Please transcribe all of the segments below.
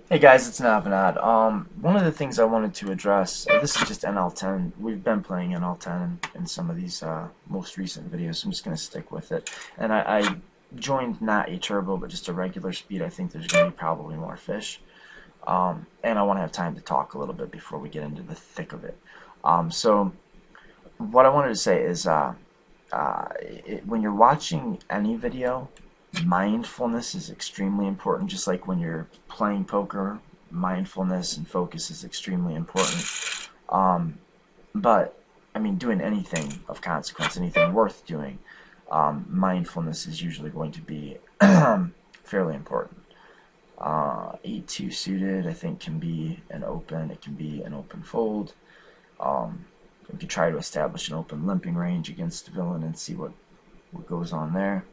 Hey guys, it's Navinad. One of the things I wanted to address, this is just NL10. We've been playing NL10 in some of these most recent videos, so I'm just going to stick with it. And I joined not a turbo, but just a regular speed. I think there's going to be probably more fish. And I want to have time to talk a little bit before we get into the thick of it. So what I wanted to say is when you're watching any video, mindfulness is extremely important. Just like when you're playing poker, mindfulness and focus is extremely important. Um, but I mean, doing anything of consequence, anything worth doing, mindfulness is usually going to be fairly important. 8-2 suited, I think, can be an open. It can be an open fold. Um, we could try to establish an open limping range against the villain and see what goes on there.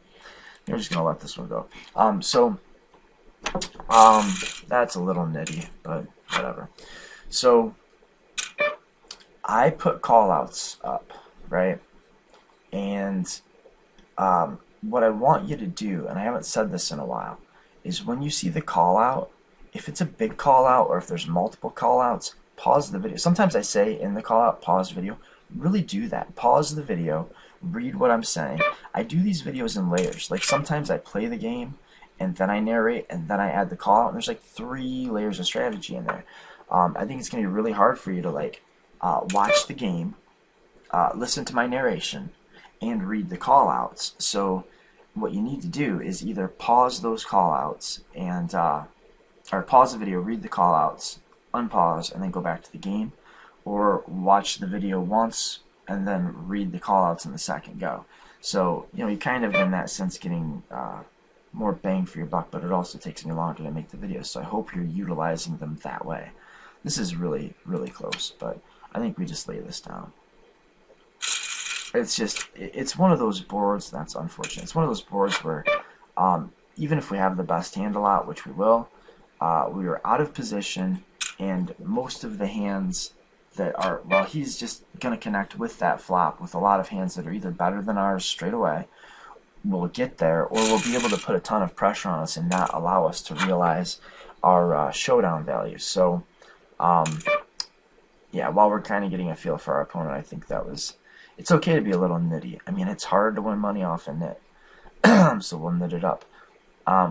We're just gonna let this one go. That's a little nitty, but whatever. So I put callouts up, right? And what I want you to do, and I haven't said this in a while, is when you see the call out, if it's a big call out or if there's multiple call outs, pause the video. Sometimes I say in the call out, pause video. Really do that. Pause the video, read what I'm saying. I do these videos in layers. Like sometimes I play the game and then I narrate and then I add the call out, and there's like 3 layers of strategy in there. I think it's going to be really hard for you to watch the game, listen to my narration, and read the call outs. So what you need to do is either pause those call outs and or pause the video, read the call outs, unpause, and then go back to the game, or watch the video once and then read the call outs in the second go. So, you kind of, in that sense, getting more bang for your buck, but it also takes me longer to make the videos. So I hope you're utilizing them that way. This is really, really close, but I think we just lay this down. It's one of those boards that's unfortunate. It's one of those boards where even if we have the best hand a lot, which we will, we are out of position, and most of the hands that are, well, he's just going to connect with that flop with a lot of hands that are either better than ours straight away, we'll get there, or we'll be able to put a ton of pressure on us and not allow us to realize our showdown values. So, yeah, while we're kind of getting a feel for our opponent, I think it's okay to be a little nitty. I mean, it's hard to win money off a nit, so we'll knit it up.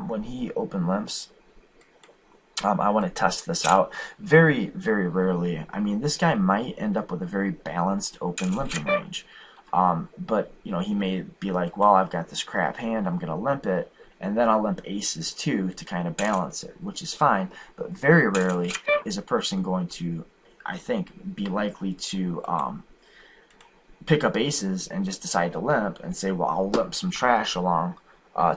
When he open limps, I want to test this out. Very, very rarely. I mean, this guy might end up with a very balanced open limping range. But, he may be like, well, I've got this crap hand, I'm going to limp it, and then I'll limp aces too to kind of balance it, which is fine. But very rarely is a person going to, I think, be likely to pick up aces and just decide to limp and say, well, I'll limp some trash along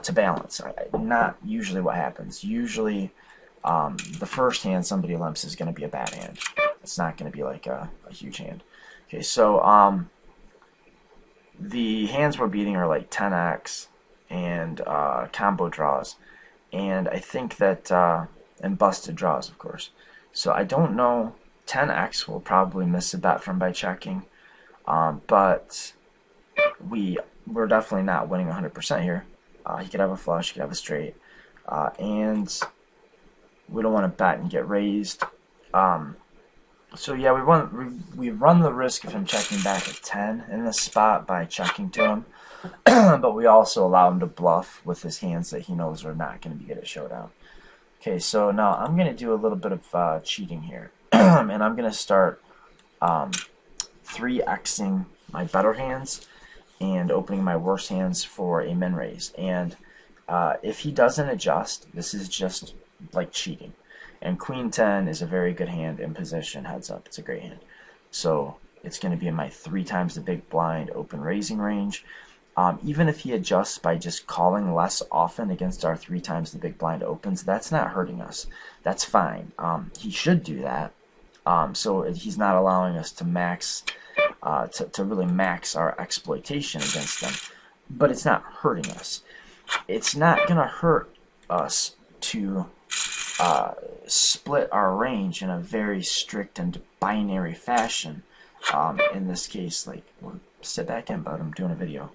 to balance. Not usually what happens. Usually the first hand somebody limps is going to be a bad hand. It's not going to be like a huge hand. Okay, so the hands we're beating are like 10x and combo draws. And I think that, and busted draws, of course. So I don't know. 10x will probably miss a bet from by checking. But we're definitely not winning 100% here. He could have a flush, he could have a straight. And we don't want to bet and get raised. So yeah, we run the risk of him checking back at 10 in this spot by checking to him, but we also allow him to bluff with his hands that he knows are not going to be good at showdown. Okay, so now I'm going to do a little bit of cheating here, and I'm going to start 3xing my better hands and opening my worse hands for a min raise. And if he doesn't adjust, this is just like cheating. And Queen 10 is a very good hand in position, heads up. It's a great hand. So it's going to be in my 3 times the big blind open raising range. Even if he adjusts by just calling less often against our 3 times the big blind opens, that's not hurting us. That's fine. He should do that. So he's not allowing us to max, to really max our exploitation against them. But it's not hurting us. It's not going to hurt us to split our range in a very strict and binary fashion. In this case, we'll sit back in, but I'm doing a video.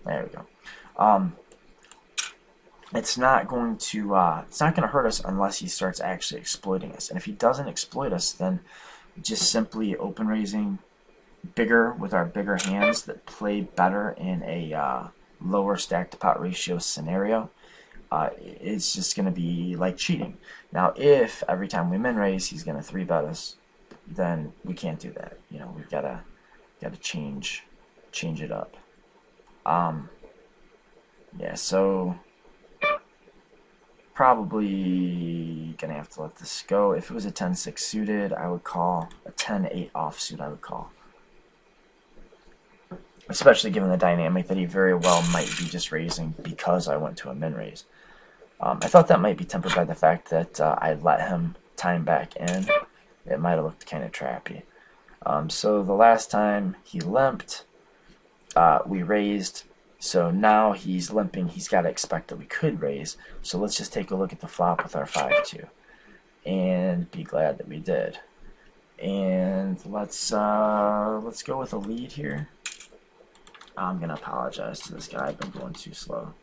There we go. it's not going to hurt us unless he starts actually exploiting us. And if he doesn't exploit us, then just simply open raising bigger with our bigger hands that play better in a lower stack to pot ratio scenario, it's just going to be like cheating. Now, if every time we min raise he's going to 3-bet us, then we can't do that. You know, we've got to change it up. Yeah, so probably gonna have to let this go. If it was a 10-6 suited, I would call. A 10-8 offsuit, I would call. Especially given the dynamic that he very well might be just raising because I went to a min raise. I thought that might be tempered by the fact that I let him time back in. It might have looked kind of trappy. So the last time he limped, we raised. So now he's limping. He's got to expect that we could raise. So let's just take a look at the flop with our 5-2 and be glad that we did. And let's go with a lead here. I'm gonna apologize to this guy. I've been going too slow.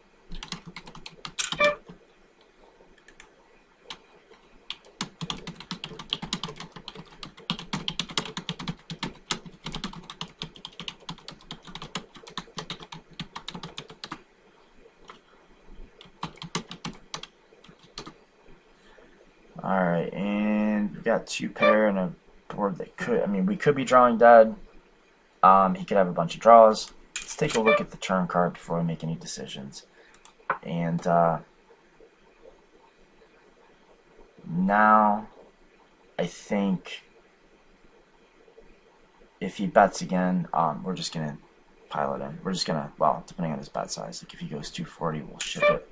Alright, and we've got 2-pair and a board that could, I mean, we could be drawing dead. He could have a bunch of draws. Let's take a look at the turn card before we make any decisions. And now I think if he bets again, we're just going to pile it in. We're just going to, well, depending on his bet size, like if he goes 240, we'll ship it.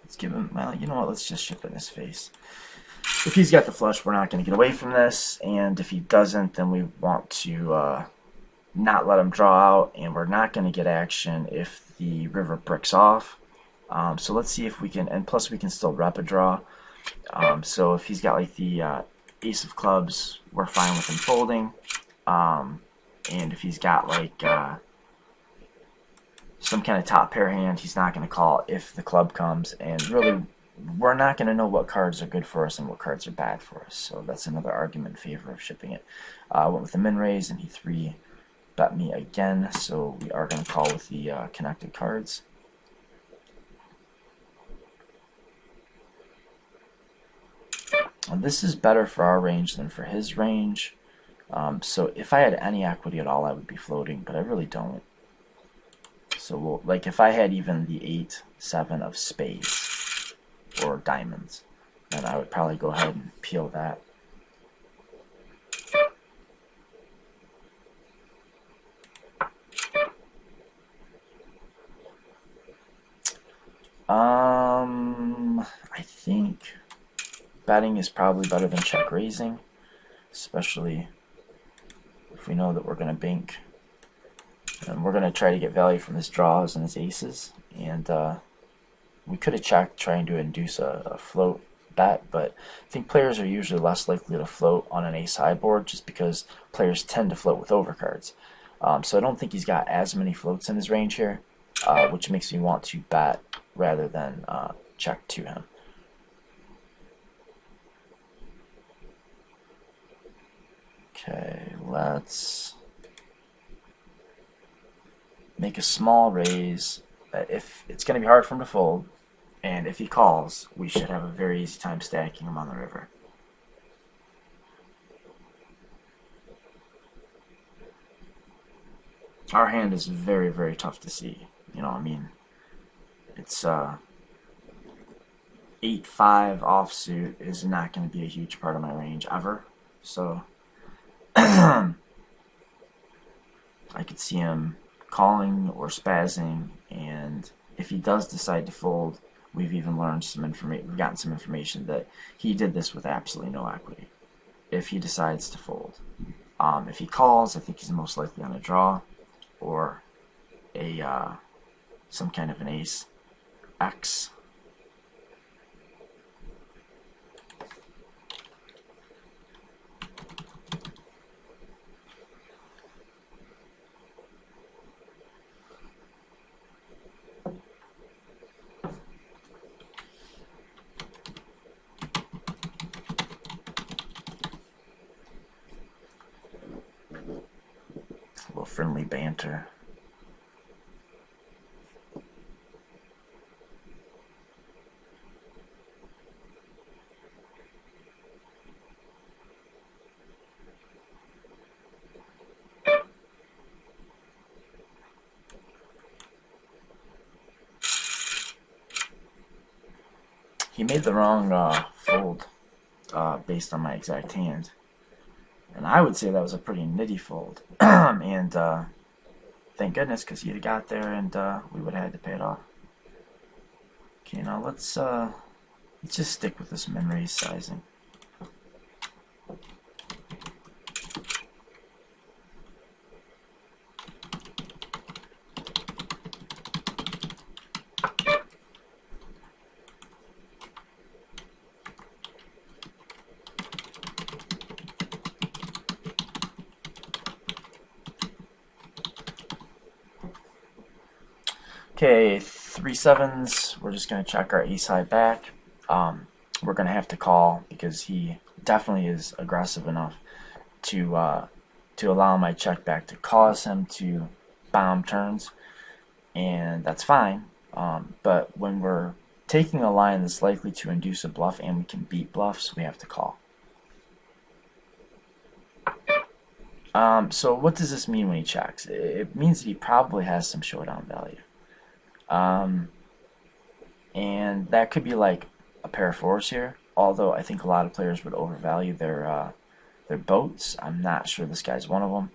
Let's give him, well, you know what, let's just ship it in his face. If he's got the flush, we're not going to get away from this, and if he doesn't, then we want to not let him draw out, and we're not going to get action if the river bricks off. So let's see if we can, and plus we can still rep a draw. So if he's got like the ace of clubs, we're fine with him folding. And if he's got like some kind of top pair hand, he's not going to call if the club comes. And really, we're not going to know what cards are good for us and what cards are bad for us. So that's another argument in favor of shipping it. I went with the min raise, and he 3-bet me again. So we are going to call with the connected cards. And this is better for our range than for his range. So if I had any equity at all, I would be floating, but I really don't. So we'll, like if I had even the 8-7 of spades or diamonds, then I would probably go ahead and peel that. I think betting is probably better than check raising, especially if we know that we're going to bank. And we're going to try to get value from his draws and his aces. And we could have checked trying to induce a float bet, but I think players are usually less likely to float on an ace-high board just because players tend to float with overcards. So I don't think he's got as many floats in his range here, which makes me want to bet rather than check to him. Okay, let's make a small raise. If it's going to be hard for him to fold, and if he calls, we should have a very easy time stacking him on the river. Our hand is very, very tough to see. You know, I mean, it's 8-5 offsuit is not going to be a huge part of my range ever. So I could see him calling or spazzing, and if he does decide to fold, we've even learned some information. We've gotten some information that he did this with absolutely no equity. If he decides to fold, if he calls, I think he's most likely on a draw or a some kind of an ace X friendly banter. He made the wrong fold based on my exact hand. And I would say that was a pretty nitty fold. And thank goodness, because he'd have got there and we would have had to pay it off. Okay, now let's just stick with this min raise sizing. Okay, 3-7s. We're just going to check our ace high back. We're going to have to call because he definitely is aggressive enough to allow my check back to cause him to bomb turns, and that's fine. But when we're taking a line that's likely to induce a bluff and we can beat bluffs, we have to call. So what does this mean when he checks? It means that he probably has some showdown value. And that could be like a pair of fours here, although I think a lot of players would overvalue their boats. I'm not sure this guy's one of them.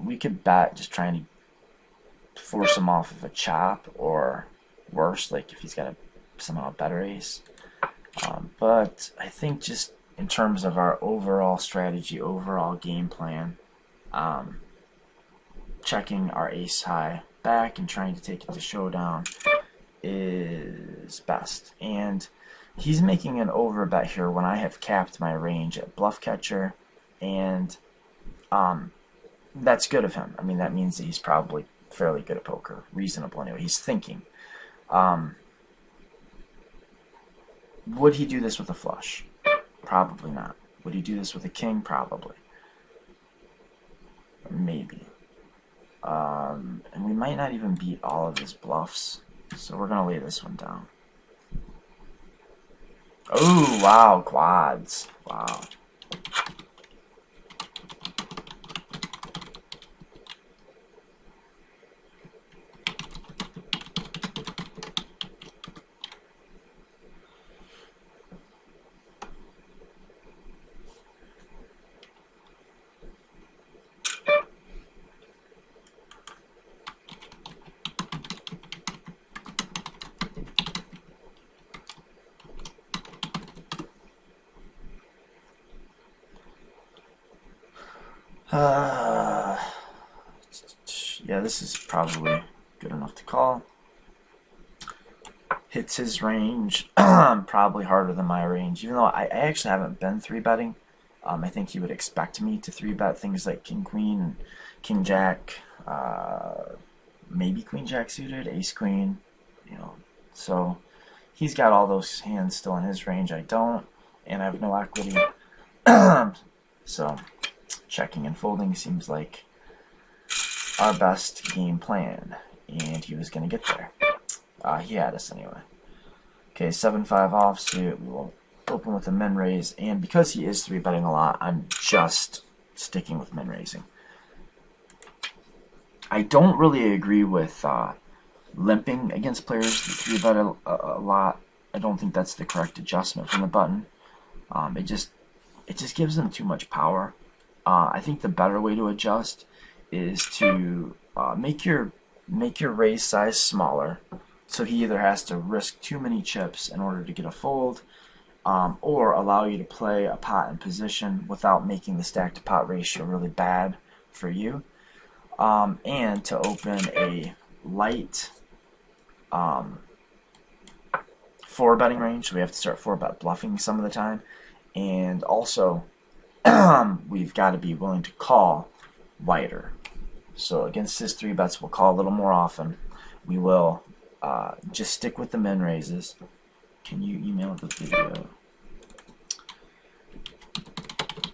We could bet just trying to force him off of a chop, or worse, like if he's got somehow a better ace. But I think just in terms of our overall strategy, overall game plan, checking our ace high back and trying to take it to showdown is best. And he's making an overbet here when I have capped my range at bluff catcher, and that's good of him. I mean, that means that he's probably fairly good at poker, reasonable anyway. He's thinking. Would he do this with a flush? Probably not. Would he do this with a king? Probably. Maybe. And we might not even beat all of his bluffs, so we're going to lay this one down. Oh, wow, quads. Wow. Yeah, this is probably good enough to call. Hits his range, probably harder than my range, even though I actually haven't been 3-betting. I think he would expect me to 3-bet things like King Queen and King Jack, maybe Queen Jack suited, Ace Queen, you know. So he's got all those hands still in his range. I don't, and I have no equity. So checking and folding seems like our best game plan, and he was going to get there. He had us anyway. Okay, 7-5 offsuit. We will open with a min raise, and because he is 3-betting a lot, I'm just sticking with min raising. I don't really agree with limping against players that 3-bet a lot. I don't think that's the correct adjustment from the button. It just gives them too much power. I think the better way to adjust is to make your raise size smaller, so he either has to risk too many chips in order to get a fold, or allow you to play a pot in position without making the stack to pot ratio really bad for you, and to open a light 4-betting range. So we have to start 4-bet bluffing some of the time, and also we've got to be willing to call wider. So against his 3-bets, we'll call a little more often. We will just stick with the min raises. Can you email the video?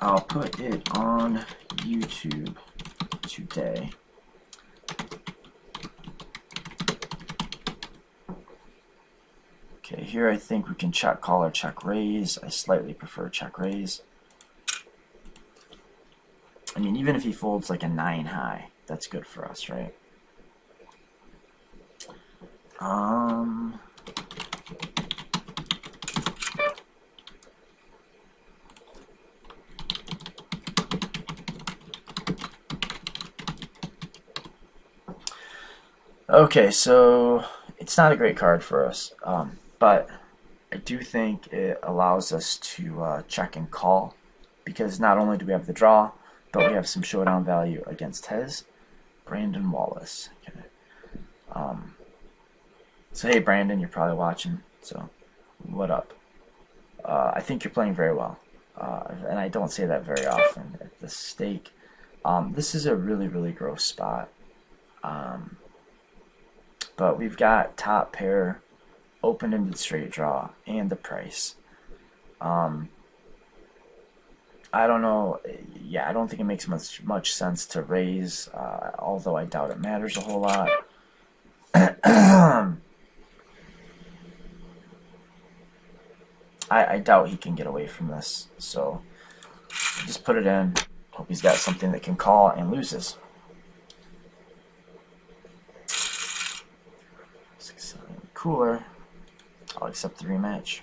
I'll put it on YouTube today. Okay, here I think we can check call or check raise. I slightly prefer check raise. I mean, even if he folds like a 9 high, that's good for us, right? Okay, so it's not a great card for us, but I do think it allows us to check and call, because not only do we have the draw, but we have some showdown value against his Brandon Wallace. Okay. So hey Brandon, you're probably watching, so what up? I think you're playing very well, and I don't say that very often at this stake. This is a really, really gross spot. But we've got top pair, open-ended straight draw, and the price. I don't know. Yeah, I don't think it makes much sense to raise, although I doubt it matters a whole lot. I doubt he can get away from this, so just put it in. Hope he's got something that can call and loses. 6-7 cooler. I'll accept the rematch.